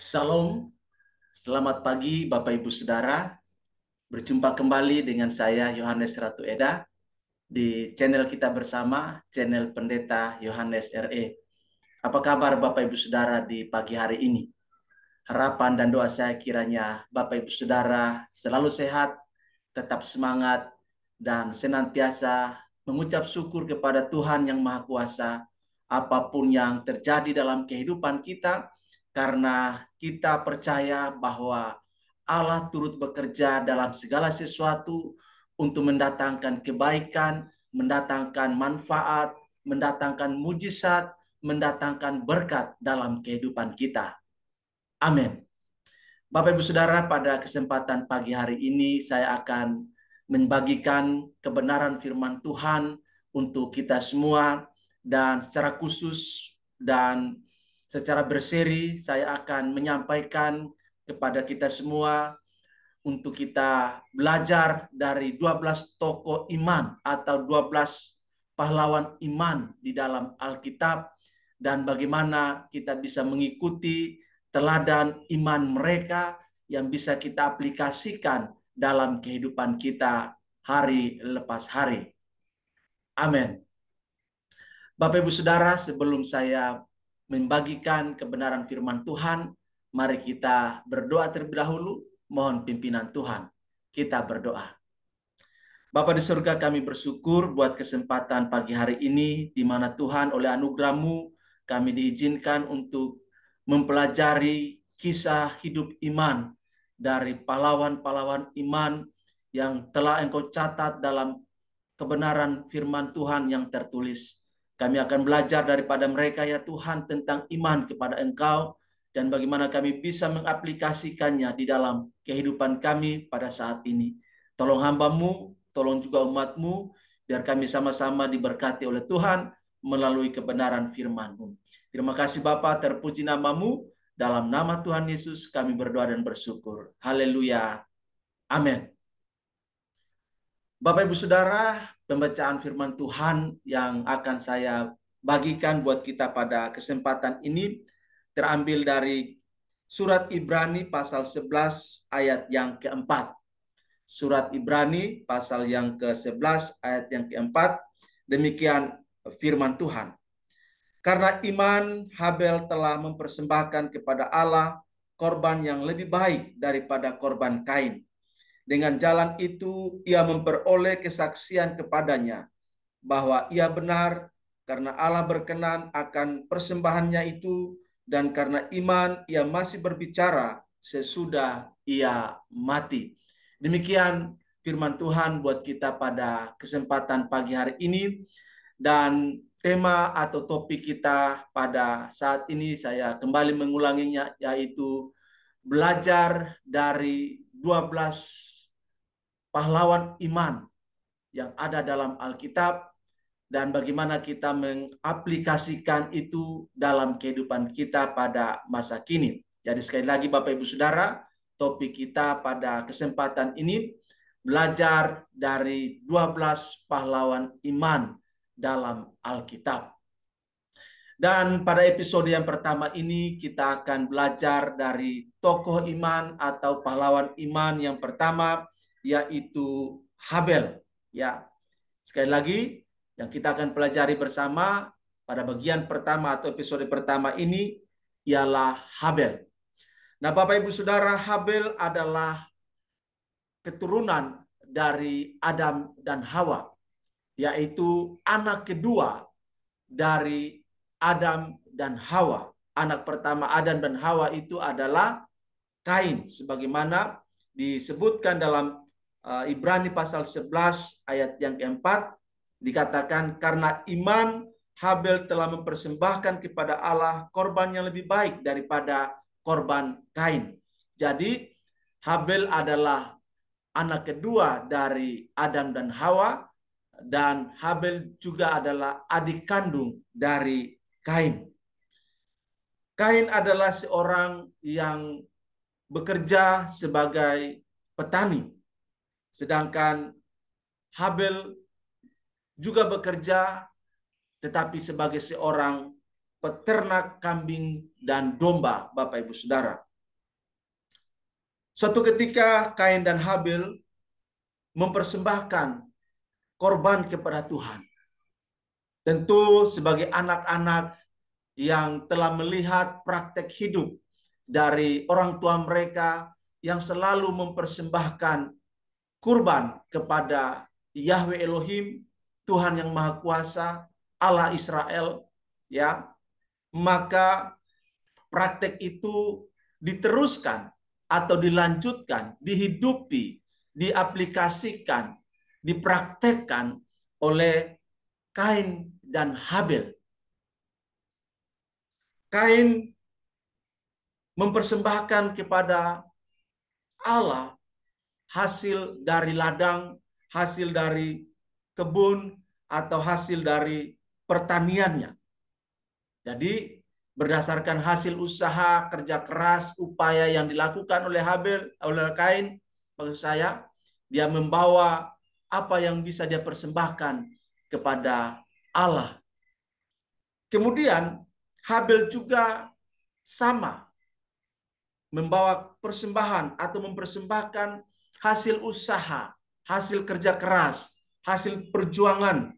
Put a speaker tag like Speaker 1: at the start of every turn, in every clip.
Speaker 1: Salam, selamat pagi Bapak Ibu Saudara. Berjumpa kembali dengan saya Yohanes Ratu Eda di channel kita bersama, channel Pendeta Yohanes RE. Apa kabar Bapak Ibu Saudara di pagi hari ini? Harapan dan doa saya kiranya Bapak Ibu Saudara selalu sehat, tetap semangat, dan senantiasa mengucap syukur kepada Tuhan yang Maha Kuasa apapun yang terjadi dalam kehidupan kita, karena kita percaya bahwa Allah turut bekerja dalam segala sesuatu untuk mendatangkan kebaikan, mendatangkan manfaat, mendatangkan mujizat, mendatangkan berkat dalam kehidupan kita. Amin. Bapak Ibu Saudara, pada kesempatan pagi hari ini saya akan membagikan kebenaran firman Tuhan untuk kita semua, dan secara khusus dan secara berseri saya akan menyampaikan kepada kita semua untuk kita belajar dari 12 tokoh iman atau 12 pahlawan iman di dalam Alkitab, dan bagaimana kita bisa mengikuti teladan iman mereka yang bisa kita aplikasikan dalam kehidupan kita hari lepas hari. Amin. Bapak Ibu Saudara, sebelum saya membagikan kebenaran firman Tuhan, mari kita berdoa terlebih dahulu, mohon pimpinan Tuhan. Kita berdoa. Bapa di surga, kami bersyukur buat kesempatan pagi hari ini, di mana Tuhan oleh anugerah-Mu kami diizinkan untuk mempelajari kisah hidup iman dari pahlawan-pahlawan iman yang telah Engkau catat dalam kebenaran firman Tuhan yang tertulis. Kami akan belajar daripada mereka ya Tuhan tentang iman kepada Engkau, dan bagaimana kami bisa mengaplikasikannya di dalam kehidupan kami pada saat ini. Tolong hamba-Mu, tolong juga umat-Mu, biar kami sama-sama diberkati oleh Tuhan melalui kebenaran firman-Mu. Terima kasih Bapa, terpuji nama-Mu. Dalam nama Tuhan Yesus kami berdoa dan bersyukur. Haleluya. Amin. Bapak Ibu Saudara, pembacaan firman Tuhan yang akan saya bagikan buat kita pada kesempatan ini terambil dari surat Ibrani pasal 11 ayat yang keempat. Surat Ibrani pasal yang ke-11 ayat yang keempat, demikian firman Tuhan. Karena iman, Habel telah mempersembahkan kepada Allah korban yang lebih baik daripada korban Kain. Dengan jalan itu ia memperoleh kesaksian kepadanya bahwa ia benar, karena Allah berkenan akan persembahannya itu, dan karena iman ia masih berbicara sesudah ia mati. Demikian firman Tuhan buat kita pada kesempatan pagi hari ini, dan tema atau topik kita pada saat ini saya kembali mengulanginya, yaitu belajar dari 12 pahlawan iman yang ada dalam Alkitab, dan bagaimana kita mengaplikasikan itu dalam kehidupan kita pada masa kini. Jadi sekali lagi Bapak Ibu Saudara, topik kita pada kesempatan ini belajar dari 12 pahlawan iman dalam Alkitab. Dan pada episode yang pertama ini kita akan belajar dari tokoh iman atau pahlawan iman yang pertama, yaitu Habel. Ya, sekali lagi yang kita akan pelajari bersama pada bagian pertama atau episode pertama ini ialah Habel. Nah, Bapak Ibu Saudara, Habel adalah keturunan dari Adam dan Hawa, yaitu anak kedua dari Adam dan Hawa. Anak pertama Adam dan Hawa itu adalah Kain, sebagaimana disebutkan dalam Ibrani pasal 11 ayat yang keempat, dikatakan karena iman Habel telah mempersembahkan kepada Allah korban yang lebih baik daripada korban Kain. Jadi Habel adalah anak kedua dari Adam dan Hawa, dan Habel juga adalah adik kandung dari Kain. Kain adalah seorang yang bekerja sebagai petani, sedangkan Habel juga bekerja tetapi sebagai seorang peternak kambing dan domba, Bapak Ibu Saudara. Suatu ketika Kain dan Habil mempersembahkan korban kepada Tuhan. Tentu sebagai anak-anak yang telah melihat praktek hidup dari orang tua mereka yang selalu mempersembahkan kurban kepada Yahweh Elohim, Tuhan yang Maha Kuasa, Allah Israel, ya, maka praktek itu diteruskan atau dilanjutkan, dihidupi, diaplikasikan, dipraktekkan oleh Kain dan Habel. Kain mempersembahkan kepada Allah hasil dari ladang, hasil dari kebun, atau hasil dari pertaniannya. Jadi berdasarkan hasil usaha, kerja keras, upaya yang dilakukan oleh Kain, maksud saya, dia membawa apa yang bisa dia persembahkan kepada Allah. Kemudian Habel juga sama, membawa persembahan atau mempersembahkan hasil usaha, hasil kerja keras, hasil perjuangan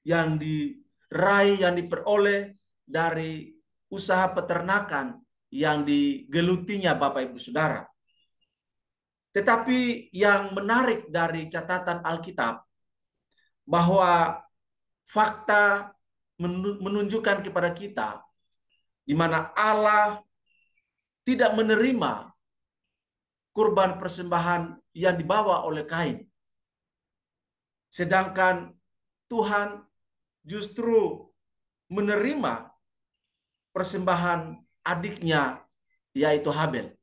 Speaker 1: yang diraih, yang diperoleh dari usaha peternakan yang digelutinya Bapak Ibu Saudara. Tetapi yang menarik dari catatan Alkitab, bahwa fakta menunjukkan kepada kita di mana Allah tidak menerima kurban persembahan yang dibawa oleh Kain. Sedangkan Tuhan justru menerima persembahan adiknya, yaitu Habel.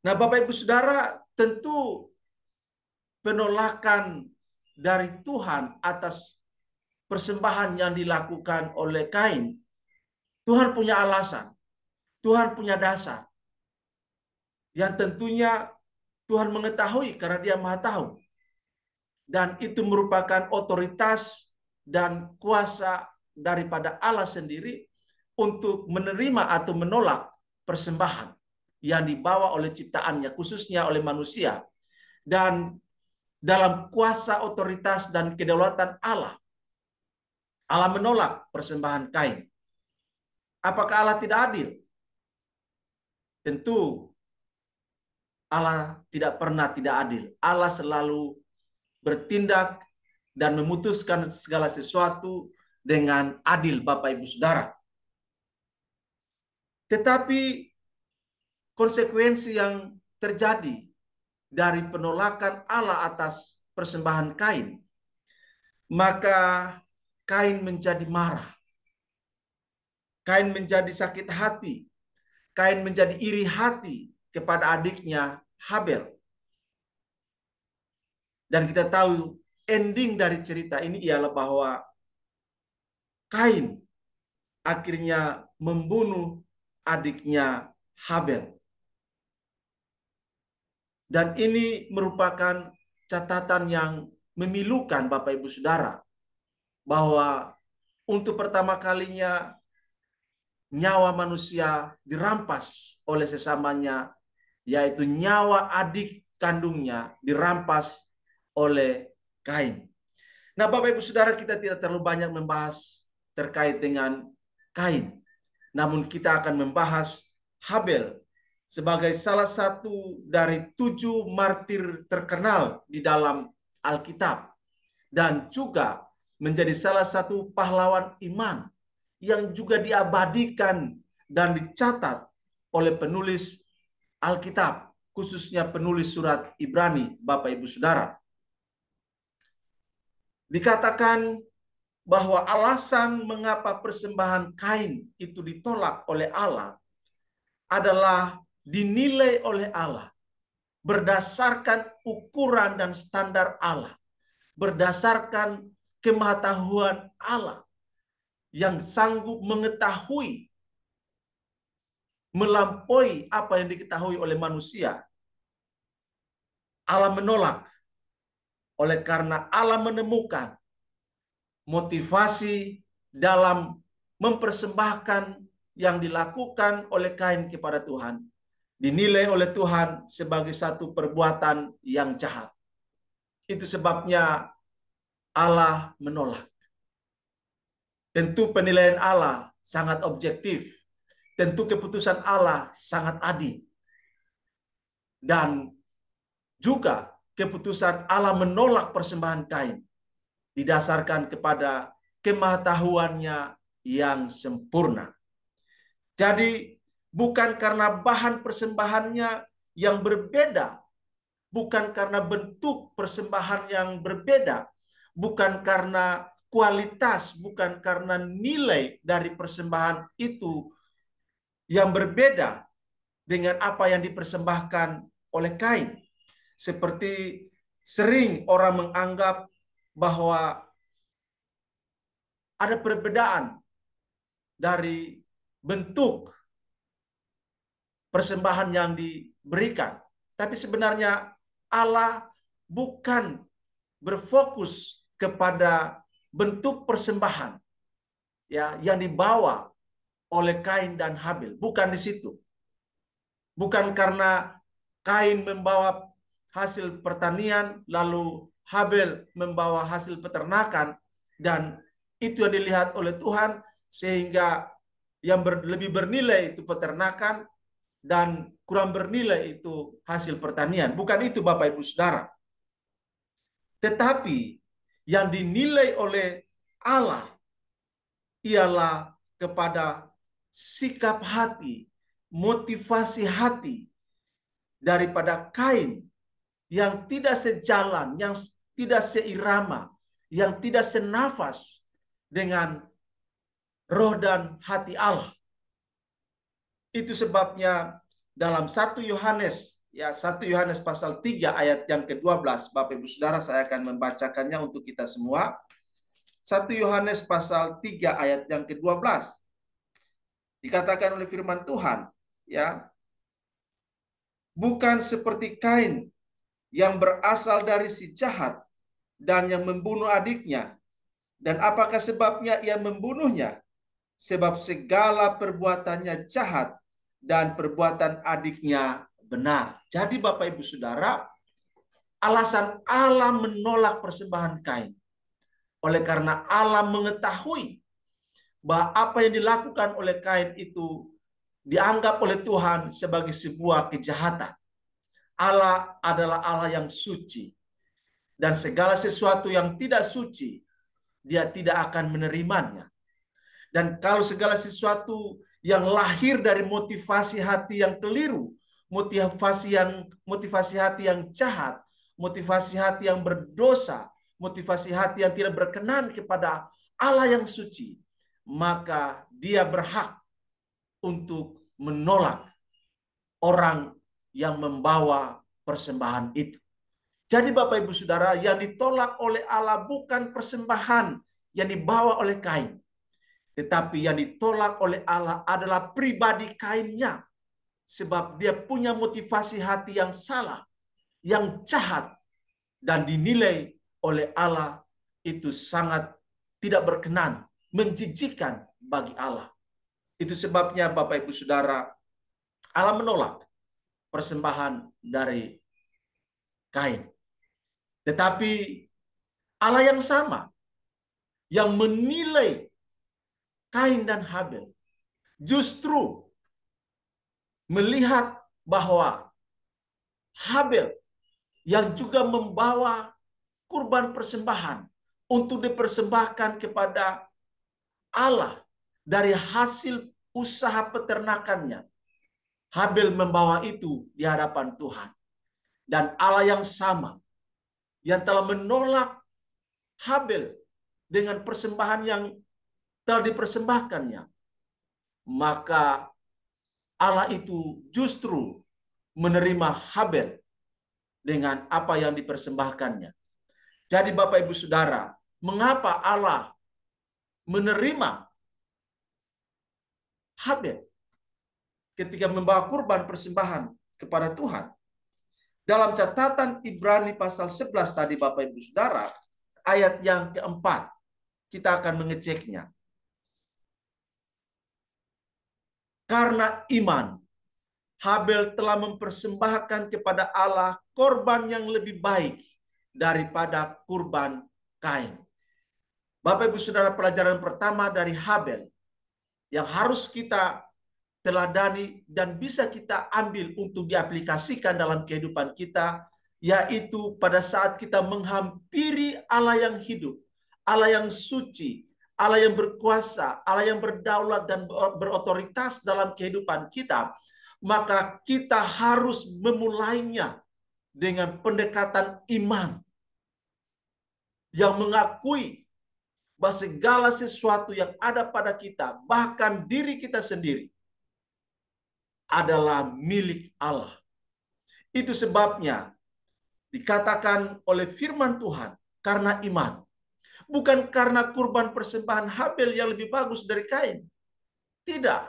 Speaker 1: Nah, Bapak Ibu Saudara, tentu penolakan dari Tuhan atas persembahan yang dilakukan oleh Kain, Tuhan punya alasan, Tuhan punya dasar, yang tentunya Tuhan mengetahui karena Dia Maha Tahu. Dan itu merupakan otoritas dan kuasa daripada Allah sendiri untuk menerima atau menolak persembahan yang dibawa oleh ciptaannya, khususnya oleh manusia. Dan dalam kuasa, otoritas, dan kedaulatan Allah, Allah menolak persembahan Kain. Apakah Allah tidak adil? Tentu Allah tidak pernah tidak adil. Allah selalu bertindak dan memutuskan segala sesuatu dengan adil, Bapak Ibu Saudara. Tetapi konsekuensi yang terjadi dari penolakan Allah atas persembahan Kain, maka Kain menjadi marah. Kain menjadi sakit hati. Kain menjadi iri hati kepada adiknya Habel. Dan kita tahu ending dari cerita ini ialah bahwa Kain akhirnya membunuh adiknya Habel. Dan ini merupakan catatan yang memilukan Bapak Ibu Saudara, bahwa untuk pertama kalinya nyawa manusia dirampas oleh sesamanya, yaitu nyawa adik kandungnya dirampas oleh Kain. Nah, Bapak Ibu Saudara, kita tidak terlalu banyak membahas terkait dengan Kain. Namun kita akan membahas Habel sebagai salah satu dari 7 martir terkenal di dalam Alkitab. Dan juga menjadi salah satu pahlawan iman yang juga diabadikan dan dicatat oleh penulis Alkitab, khususnya penulis surat Ibrani, Bapak Ibu Saudara. Dikatakan bahwa alasan mengapa persembahan Kain itu ditolak oleh Allah adalah dinilai oleh Allah berdasarkan ukuran dan standar Allah, berdasarkan kemahatauan Allah yang sanggup mengetahui melampaui apa yang diketahui oleh manusia. Allah menolak oleh karena Allah menemukan motivasi dalam mempersembahkan yang dilakukan oleh Kain kepada Tuhan dinilai oleh Tuhan sebagai satu perbuatan yang jahat. Itu sebabnya Allah menolak. Tentu penilaian Allah sangat objektif. Tentu keputusan Allah sangat adil. Dan juga keputusan Allah menolak persembahan Kain didasarkan kepada kemahatahuannya yang sempurna. Jadi bukan karena bahan persembahannya yang berbeda, bukan karena bentuk persembahan yang berbeda, bukan karena kualitas, bukan karena nilai dari persembahan itu yang berbeda dengan apa yang dipersembahkan oleh Kain. Seperti sering orang menganggap bahwa ada perbedaan dari bentuk persembahan yang diberikan. Tapi sebenarnya Allah bukan berfokus kepada bentuk persembahan ya yang dibawa oleh Kain dan Habil. Bukan di situ. Bukan karena Kain membawa hasil pertanian, lalu Habil membawa hasil peternakan, dan itu yang dilihat oleh Tuhan, sehingga yang lebih bernilai itu peternakan, dan kurang bernilai itu hasil pertanian. Bukan itu Bapak Ibu Saudara. Tetapi yang dinilai oleh Allah ialah kepada sikap hati, motivasi hati daripada Kain yang tidak sejalan, yang tidak seirama, yang tidak senafas dengan roh dan hati Allah. Itu sebabnya dalam 1 Yohanes, ya 1 Yohanes pasal 3 ayat yang ke-12, Bapak Ibu Saudara, saya akan membacakannya untuk kita semua. 1 Yohanes pasal 3 ayat yang ke-12. Dikatakan oleh firman Tuhan, ya, bukan seperti Kain yang berasal dari si jahat dan yang membunuh adiknya. Dan apakah sebabnya ia membunuhnya? Sebab segala perbuatannya jahat dan perbuatan adiknya benar. Jadi Bapak Ibu Saudara, alasan Allah menolak persembahan Kain oleh karena Allah mengetahui bahwa apa yang dilakukan oleh Kain itu dianggap oleh Tuhan sebagai sebuah kejahatan. Allah adalah Allah yang suci, dan segala sesuatu yang tidak suci Dia tidak akan menerimanya. Dan kalau segala sesuatu yang lahir dari motivasi hati yang keliru, motivasi hati yang jahat, motivasi hati yang berdosa, motivasi hati yang tidak berkenan kepada Allah yang suci, maka Dia berhak untuk menolak orang yang membawa persembahan itu. Jadi Bapak Ibu Saudara, yang ditolak oleh Allah bukan persembahan yang dibawa oleh Kain, tetapi yang ditolak oleh Allah adalah pribadi Kainnya. Sebab dia punya motivasi hati yang salah, yang jahat, dan dinilai oleh Allah itu sangat tidak berkenan, menjijikkan bagi Allah. Itu sebabnya Bapak Ibu Saudara, Allah menolak persembahan dari Kain. Tetapi Allah yang sama, yang menilai Kain dan Habil, justru melihat bahwa Habil yang juga membawa kurban persembahan untuk dipersembahkan kepada Allah dari hasil usaha peternakannya. Habil membawa itu di hadapan Tuhan. Dan Allah yang sama, yang telah menolak Habil dengan persembahan yang telah dipersembahkannya, maka Allah itu justru menerima Habil dengan apa yang dipersembahkannya. Jadi Bapak Ibu Saudara, mengapa Allah menerima Habil ketika membawa kurban persembahan kepada Tuhan? Dalam catatan Ibrani pasal 11 tadi Bapak Ibu Saudara, ayat yang keempat, kita akan mengeceknya. Karena iman, Habel telah mempersembahkan kepada Allah korban yang lebih baik daripada kurban Kain. Bapak Ibu Saudara, pelajaran pertama dari Habel yang harus kita teladani dan bisa kita ambil untuk diaplikasikan dalam kehidupan kita, yaitu pada saat kita menghampiri Allah yang hidup, Allah yang suci, Allah yang berkuasa, Allah yang berdaulat dan berotoritas dalam kehidupan kita, maka kita harus memulainya dengan pendekatan iman yang mengakui bahwa segala sesuatu yang ada pada kita, bahkan diri kita sendiri, adalah milik Allah. Itu sebabnya dikatakan oleh firman Tuhan, karena iman. Bukan karena kurban persembahan Habel yang lebih bagus dari Kain. Tidak.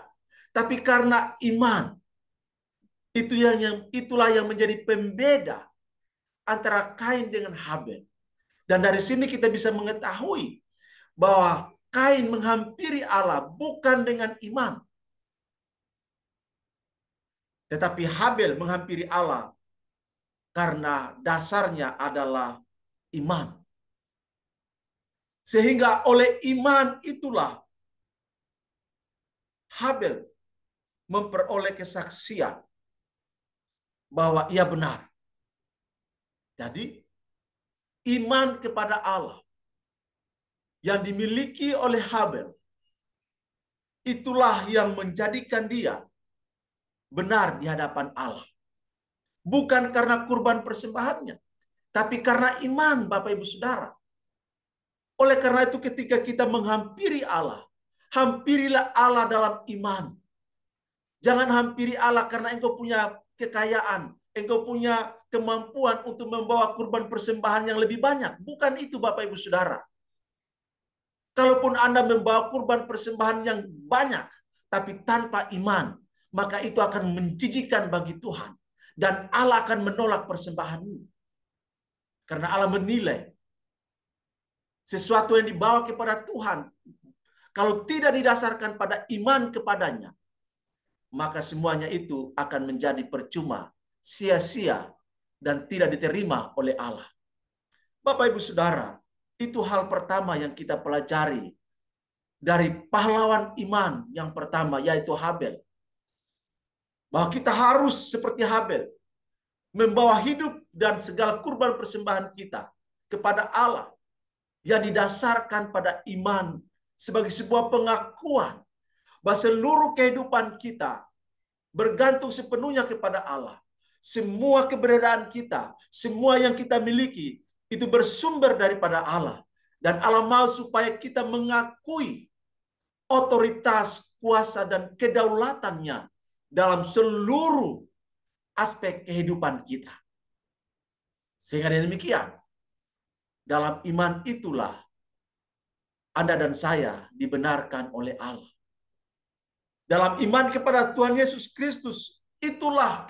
Speaker 1: Tapi karena iman. Itulah yang menjadi pembeda antara Kain dengan Habel. Dan dari sini kita bisa mengetahui bahwa Kain menghampiri Allah bukan dengan iman. Tetapi Habel menghampiri Allah karena dasarnya adalah iman. Sehingga oleh iman itulah Habel memperoleh kesaksian bahwa ia benar. Jadi, iman kepada Allah yang dimiliki oleh Habel, itulah yang menjadikan dia benar di hadapan Allah. Bukan karena kurban persembahannya, tapi karena iman, Bapak Ibu Saudara. Oleh karena itu ketika kita menghampiri Allah, hampirilah Allah dalam iman. Jangan hampiri Allah karena engkau punya kekayaan, engkau punya kemampuan untuk membawa kurban persembahan yang lebih banyak. Bukan itu, Bapak Ibu Saudara. Kalaupun Anda membawa kurban persembahan yang banyak, tapi tanpa iman, maka itu akan menjijikan bagi Tuhan. Dan Allah akan menolak persembahanmu. Karena Allah menilai sesuatu yang dibawa kepada Tuhan, kalau tidak didasarkan pada iman kepadanya, maka semuanya itu akan menjadi percuma, sia-sia, dan tidak diterima oleh Allah. Bapak Ibu Saudara, itu hal pertama yang kita pelajari dari pahlawan iman yang pertama, yaitu Habel. Bahwa kita harus seperti Habel, membawa hidup dan segala kurban persembahan kita kepada Allah yang didasarkan pada iman sebagai sebuah pengakuan bahwa seluruh kehidupan kita bergantung sepenuhnya kepada Allah. Semua keberadaan kita, semua yang kita miliki, itu bersumber daripada Allah. Dan Allah mau supaya kita mengakui otoritas, kuasa, dan kedaulatannya dalam seluruh aspek kehidupan kita. Sehingga dengan demikian, dalam iman itulah Anda dan saya dibenarkan oleh Allah. Dalam iman kepada Tuhan Yesus Kristus, itulah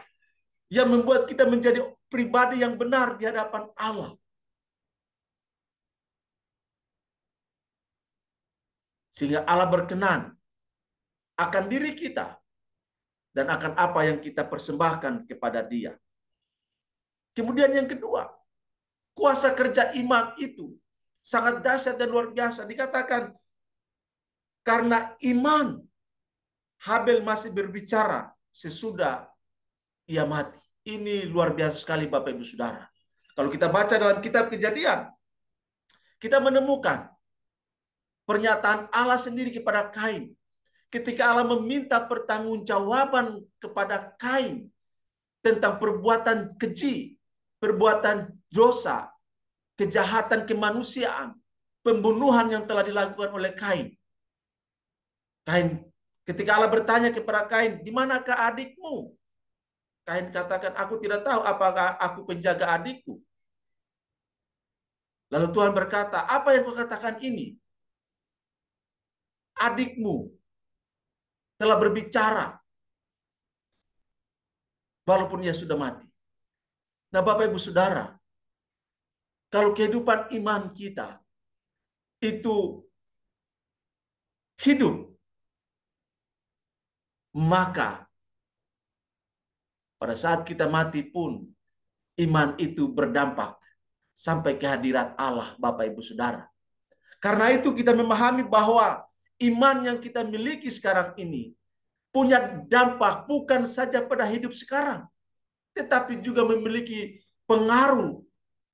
Speaker 1: yang membuat kita menjadi pribadi yang benar di hadapan Allah. Sehingga Allah berkenan akan diri kita dan akan apa yang kita persembahkan kepada Dia. Kemudian yang kedua, kuasa kerja iman itu sangat dahsyat dan luar biasa. Dikatakan karena iman Habel masih berbicara sesudah ia mati. Ini luar biasa sekali Bapak Ibu Saudara. Kalau kita baca dalam kitab Kejadian, kita menemukan pernyataan Allah sendiri kepada Kain. Ketika Allah meminta pertanggungjawaban kepada Kain tentang perbuatan keji, perbuatan dosa, kejahatan kemanusiaan, pembunuhan yang telah dilakukan oleh Kain. Ketika Allah bertanya kepada Kain, di manakah adikmu? Kain katakan, aku tidak tahu apakah aku penjaga adikku. Lalu Tuhan berkata, apa yang kau katakan ini? Adikmu telah berbicara, walaupun ia sudah mati. Nah Bapak Ibu Saudara, kalau kehidupan iman kita itu hidup, maka pada saat kita mati pun iman itu berdampak sampai ke hadirat Allah, Bapak Ibu Saudara. Karena itu kita memahami bahwa iman yang kita miliki sekarang ini punya dampak bukan saja pada hidup sekarang, tetapi juga memiliki pengaruh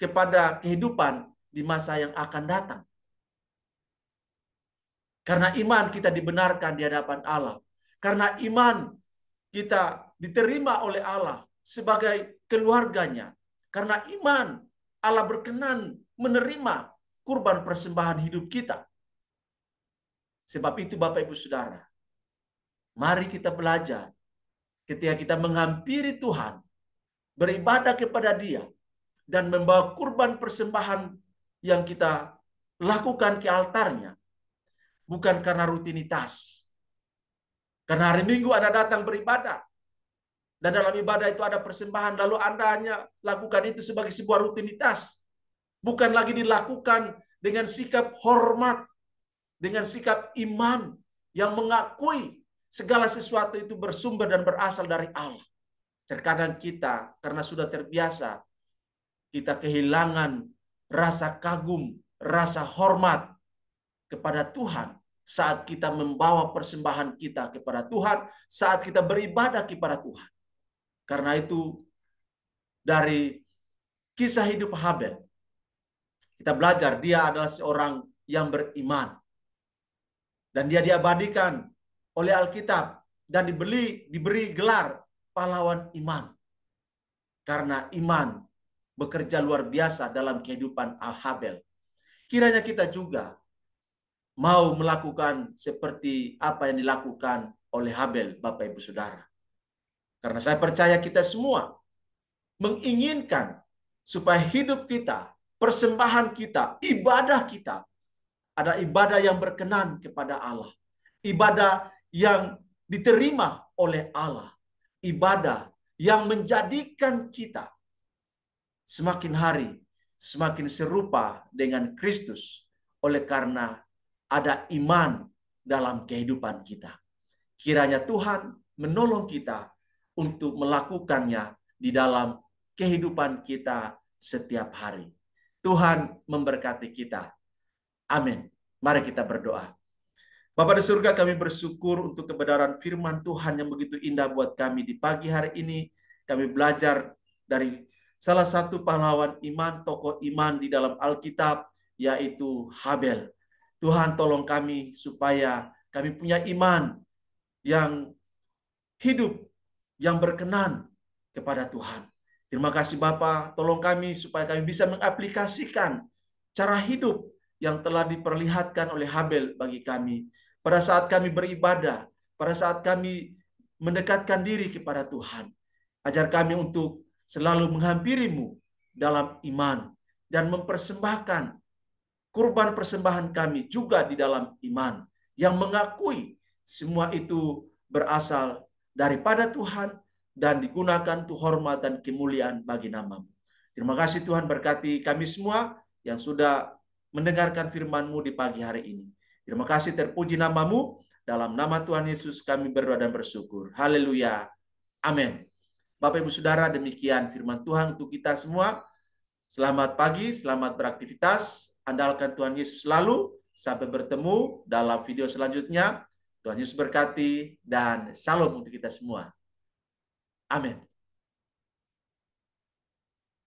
Speaker 1: kepada kehidupan di masa yang akan datang. Karena iman kita dibenarkan di hadapan Allah. Karena iman kita diterima oleh Allah sebagai keluarganya. Karena iman Allah berkenan menerima kurban persembahan hidup kita. Sebab itu Bapak Ibu Saudara, mari kita belajar ketika kita menghampiri Tuhan, beribadah kepada Dia, dan membawa kurban persembahan yang kita lakukan ke altarnya, bukan karena rutinitas. Karena hari Minggu Anda datang beribadah, dan dalam ibadah itu ada persembahan, lalu Anda hanya lakukan itu sebagai sebuah rutinitas. Bukan lagi dilakukan dengan sikap hormat, dengan sikap iman yang mengakui segala sesuatu itu bersumber dan berasal dari Allah. Terkadang kita, karena sudah terbiasa, kita kehilangan rasa kagum, rasa hormat kepada Tuhan saat kita membawa persembahan kita kepada Tuhan, saat kita beribadah kepada Tuhan. Karena itu, dari kisah hidup Habel, kita belajar dia adalah seorang yang beriman. Dan dia diabadikan oleh Alkitab dan diberi gelar pahlawan iman. Karena iman bekerja luar biasa dalam kehidupan Habel. Kiranya kita juga mau melakukan seperti apa yang dilakukan oleh Habel, Bapak Ibu Saudara. Karena saya percaya kita semua menginginkan supaya hidup kita, persembahan kita, ibadah kita ada ibadah yang berkenan kepada Allah. Ibadah yang diterima oleh Allah. Ibadah yang menjadikan kita semakin hari semakin serupa dengan Kristus oleh karena ada iman dalam kehidupan kita. Kiranya Tuhan menolong kita untuk melakukannya di dalam kehidupan kita setiap hari. Tuhan memberkati kita. Amin. Mari kita berdoa. Bapa di surga, kami bersyukur untuk kebenaran firman Tuhan yang begitu indah buat kami di pagi hari ini. Kami belajar dari salah satu pahlawan iman, tokoh iman di dalam Alkitab, yaitu Habel. Tuhan tolong kami supaya kami punya iman yang hidup, yang berkenan kepada Tuhan. Terima kasih Bapa, tolong kami supaya kami bisa mengaplikasikan cara hidup yang telah diperlihatkan oleh Habel bagi kami. Pada saat kami beribadah, pada saat kami mendekatkan diri kepada Tuhan. Ajar kami untuk selalu menghampiri-Mu dalam iman dan mempersembahkan kurban persembahan kami juga di dalam iman yang mengakui semua itu berasal daripada Tuhan dan digunakan untuk hormat dan kemuliaan bagi nama-Mu. Terima kasih Tuhan, berkati kami semua yang sudah mendengarkan firman-Mu di pagi hari ini. Terima kasih, terpuji nama-Mu. Dalam nama Tuhan Yesus kami berdoa dan bersyukur. Haleluya. Amin. Bapak Ibu Saudara, demikian firman Tuhan untuk kita semua. Selamat pagi, selamat beraktivitas. Andalkan Tuhan Yesus selalu. Sampai bertemu dalam video selanjutnya. Tuhan Yesus berkati dan salam untuk kita semua. Amin.